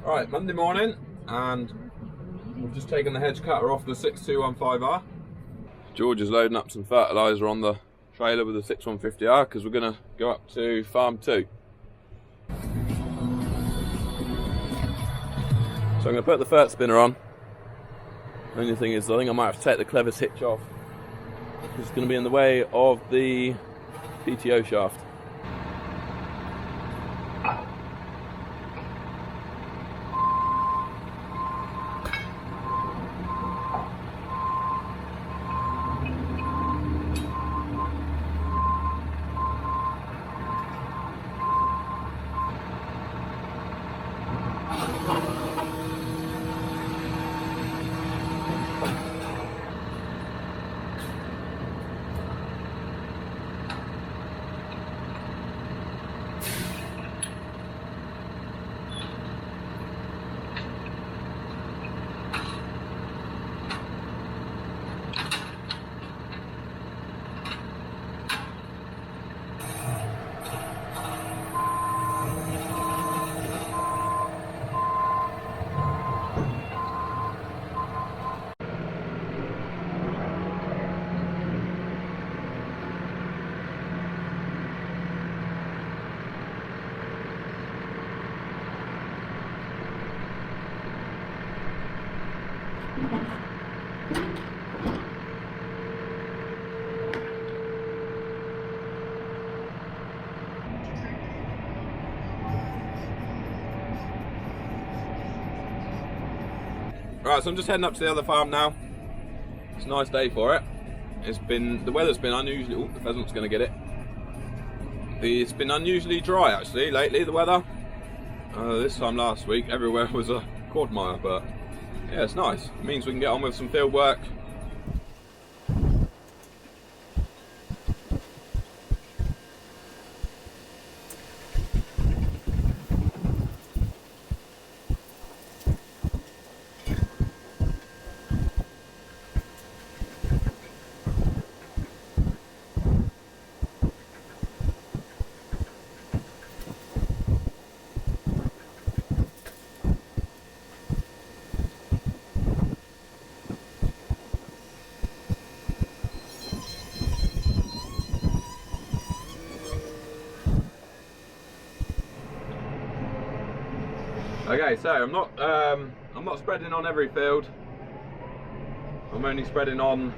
Right, Monday morning, and we've just taken the hedge cutter off the 6215R. George is loading up some fertilizer on the trailer with the 6150R because we're going to go up to farm 2. So I'm going to put the fert spinner on. The only thing is, I think I might have to take the clevis hitch off. It's going to be in the way of the PTO shaft. Right, so I'm just heading up to the other farm now. It's a nice day for it. The weather's been unusually, oh, the pheasant's going to get it. It's been unusually dry actually lately, the weather. This time last week everywhere was a quagmire, but yeah, it's nice. It means we can get on with some field work. Okay, so I'm not spreading on every field. I'm only spreading on,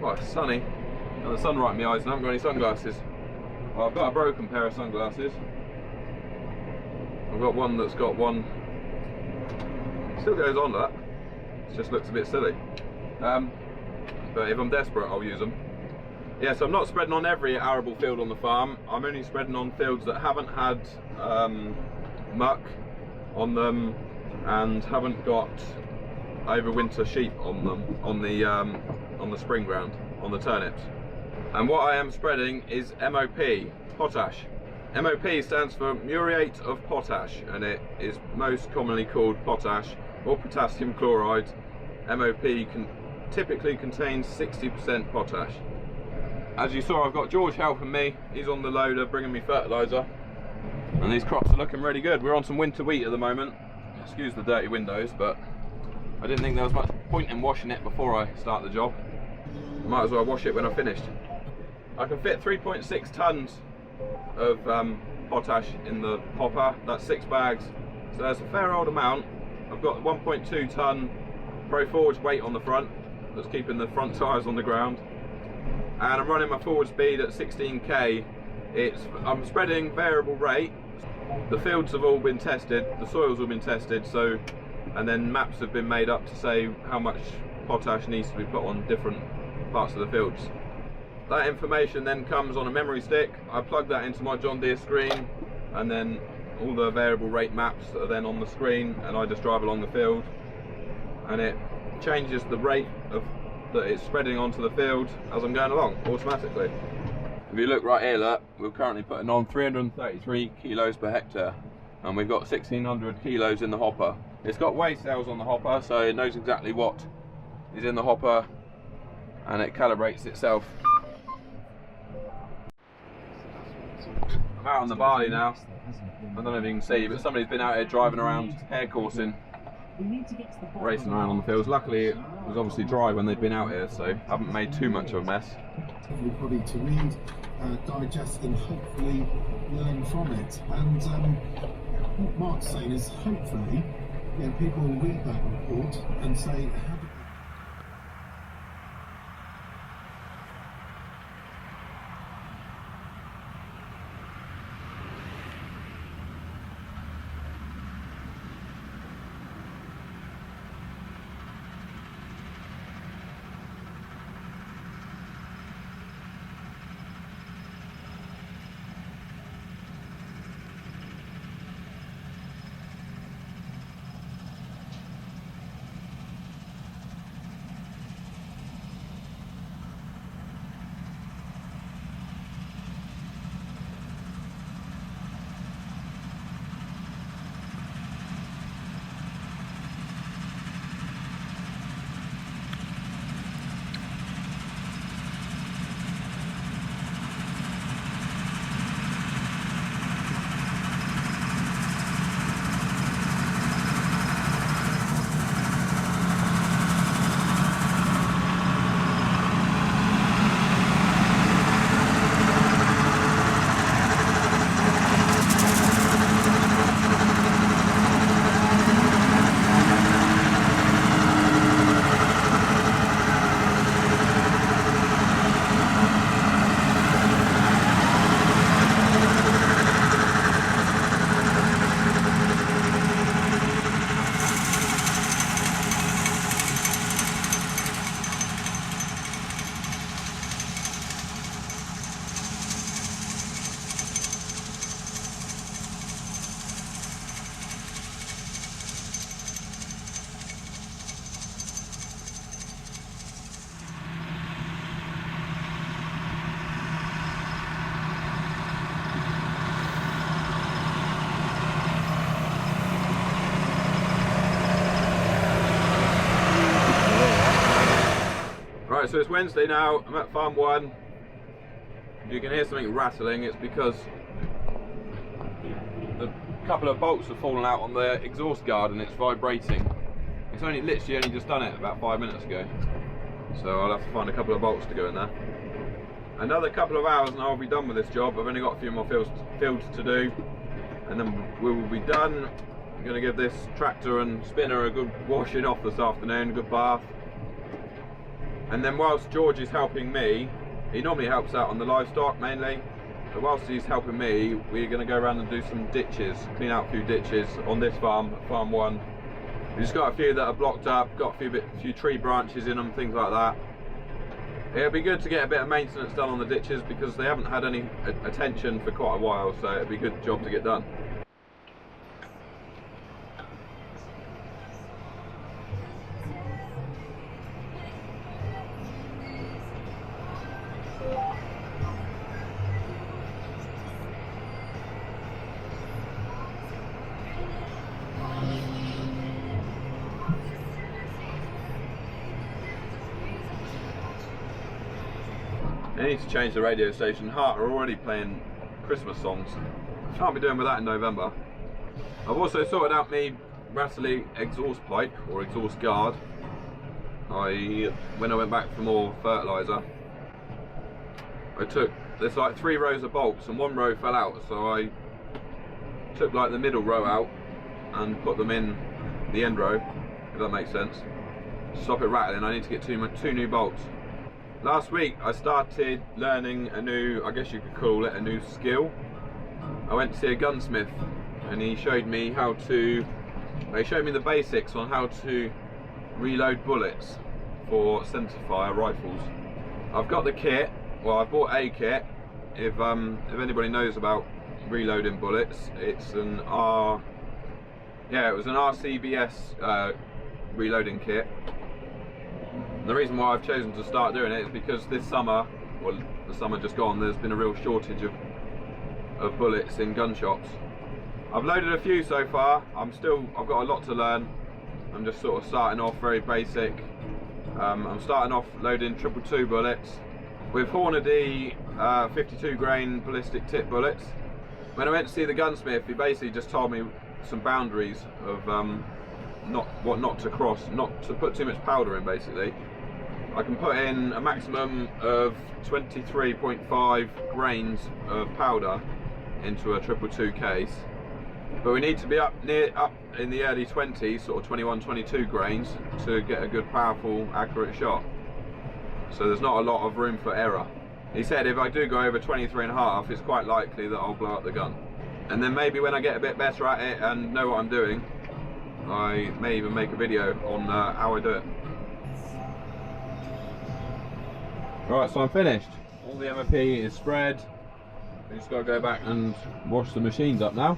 well, it's sunny, got the sun right in my eyes and I haven't got any sunglasses. Well, I've got a broken pair of sunglasses. I've got one that's got one, still goes on that, it just looks a bit silly. But if I'm desperate, I'll use them. Yeah, so I'm not spreading on every arable field on the farm. I'm only spreading on fields that haven't had muck on them and haven't got overwinter sheep on them, on the spring ground, on the turnips. And what I am spreading is MOP, potash. MOP stands for muriate of potash, and it is most commonly called potash or potassium chloride. MOP typically contains 60% potash. As you saw, I've got George helping me. He's on the loader bringing me fertilizer. And these crops are looking really good. We're on some winter wheat at the moment. Excuse the dirty windows, but I didn't think there was much point in washing it before I start the job. Might as well wash it when I'm finished. I can fit 3.6 tons of potash in the hopper. That's 6 bags. So that's a fair old amount. I've got 1.2 ton PROFORGE weight on the front. That's keeping the front tyres on the ground. And I'm running my forward speed at 16k. I'm spreading variable rate. The fields have all been tested, the soils have been tested, and then maps have been made up to say how much potash needs to be put on different parts of the fields. That information then comes on a memory stick. I plug that into my John Deere screen, and then all the variable rate maps are then on the screen, and I just drive along the field, and it changes the rate that it's spreading onto the field as I'm going along automatically. If you look right here, look, we're currently putting on 333 kilos per hectare, and we've got 1600 kilos in the hopper. It's got weigh scales on the hopper, so it knows exactly what is in the hopper, and it calibrates itself. I'm out on the barley now. I don't know if you can see, but somebody's been out here driving around, air coursing, racing around on the fields. Luckily it was obviously dry when they'd been out here, so I haven't made too much of a mess. Everybody to read, digest and hopefully learn from it. And what Mark's saying is hopefully people will read that report and say, how did Right, so it's Wednesday now, I'm at farm 1. If you can hear something rattling, it's because a couple of bolts have fallen out on the exhaust guard and it's vibrating. It's literally only just done it about 5 minutes ago. So I'll have to find a couple of bolts to go in there. Another couple of hours and I'll be done with this job. I've only got a few more fields to do and then we will be done. I'm going to give this tractor and spinner a good washing off this afternoon, a good bath. And then whilst George is helping me, he normally helps out on the livestock mainly, but whilst he's helping me, we're going to go around and do some ditches, clean out a few ditches on this farm, farm 1. We've just got a few that are blocked up, got a few tree branches in them, things like that. It'll be good to get a bit of maintenance done on the ditches because they haven't had any attention for quite a while, so it'll be a good job to get done. I need to change the radio station. Hart are already playing Christmas songs. Can't be doing with that in November. I've also sorted out my rattly exhaust pipe or exhaust guard. When I went back for more fertilizer, there's like 3 rows of bolts and 1 row fell out, so I took like the middle row out and put them in the end row, if that makes sense. To stop it rattling, I need to get 2 new bolts. Last week I started learning a new, I guess you could call it a new skill. I went to see a gunsmith and he showed me the basics on how to reload bullets for centerfire rifles. I've got the kit, well I've bought a kit. If anybody knows about reloading bullets, it's an RCBS reloading kit. The reason why I've chosen to start doing it is because this summer, well the summer just gone, there's been a real shortage of bullets in gun shops. I've loaded a few so far. I've got a lot to learn. I'm just sort of starting off very basic. I'm starting off loading 222 bullets with Hornady 52 grain ballistic tip bullets. when I went to see the gunsmith, he basically just told me some boundaries of what not to cross, not to put too much powder in. Basically, I can put in a maximum of 23.5 grains of powder into a 222 case, but we need to be up in the early 20s, sort of 21, 22 grains, to get a good, powerful, accurate shot. So there's not a lot of room for error. He said if I do go over 23.5, it's quite likely that I'll blow up the gun. And then maybe when I get a bit better at it and know what I'm doing, I may even make a video on how I do it. Right, so I'm finished. All the MOP is spread. We just got to go back and wash the machines up now.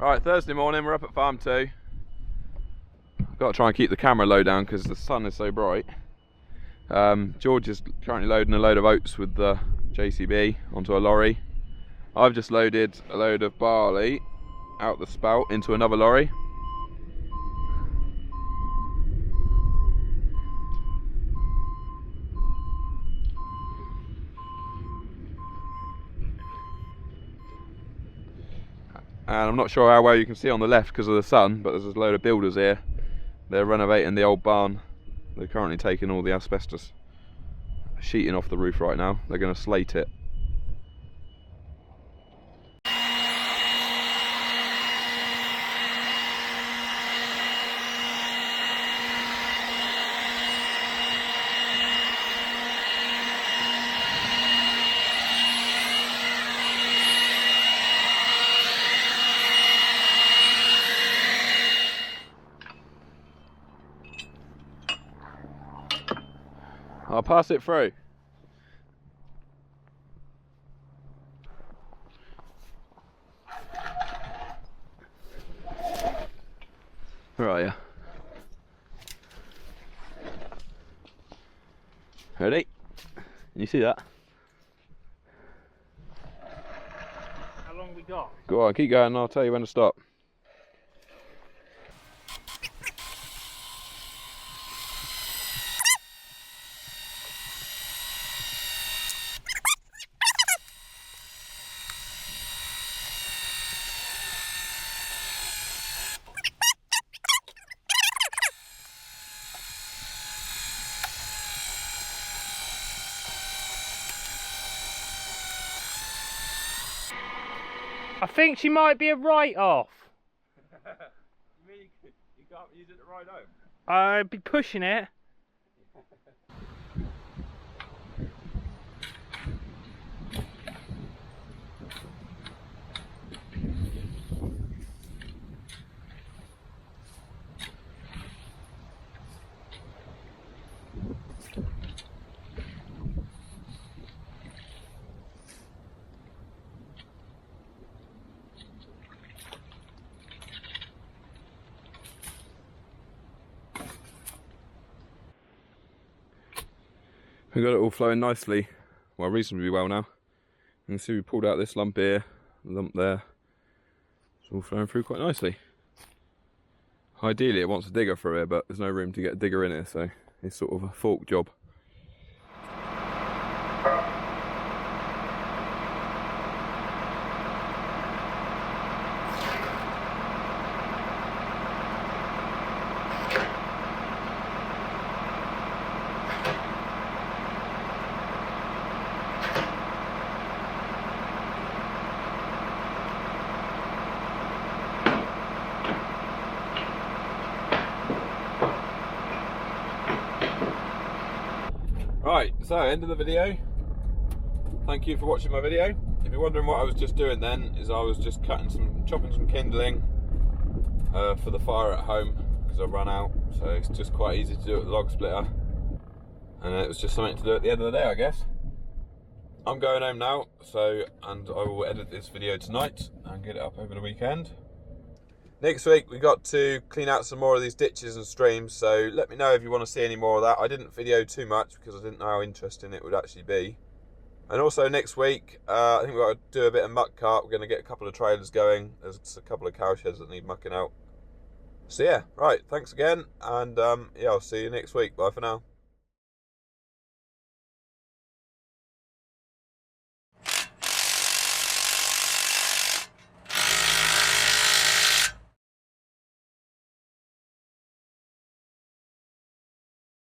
Right, Thursday morning, we're up at farm 2. I've got to try and keep the camera low down because the sun is so bright. George is currently loading a load of oats with the JCB onto a lorry. I've just loaded a load of barley out the spout into another lorry. And I'm not sure how well you can see on the left because of the sun, but there's a load of builders here. They're renovating the old barn. They're currently taking all the asbestos sheeting off the roof right now. They're going to slate it. I'll pass it through. Where are you? Ready? Can you see that? How long we got? Go on, keep going and I'll tell you when to stop. I think she might be a write-off. You mean you can't use it to ride home? I'd be pushing it. We've got it all flowing nicely, well, reasonably well now. You can see we pulled out this lump here, lump there. It's all flowing through quite nicely. Ideally it wants a digger through here, but there's no room to get a digger in here, so it's sort of a fork job. Right, so end of the video. Thank you for watching my video. If you're wondering what I was just doing then, is I was just chopping some kindling for the fire at home because I've run out. So it's just quite easy to do it with the log splitter, and it was just something to do at the end of the day, I guess. I'm going home now, and I will edit this video tonight and get it up over the weekend. Next week we got to clean out some more of these ditches and streams, so let me know if you want to see any more of that. I didn't video too much because I didn't know how interesting it would actually be. And also next week, I think we've got to do a bit of muck cart. We're going to get a couple of trailers going. There's a couple of cow sheds that need mucking out. So yeah, right, thanks again, and yeah, I'll see you next week. Bye for now.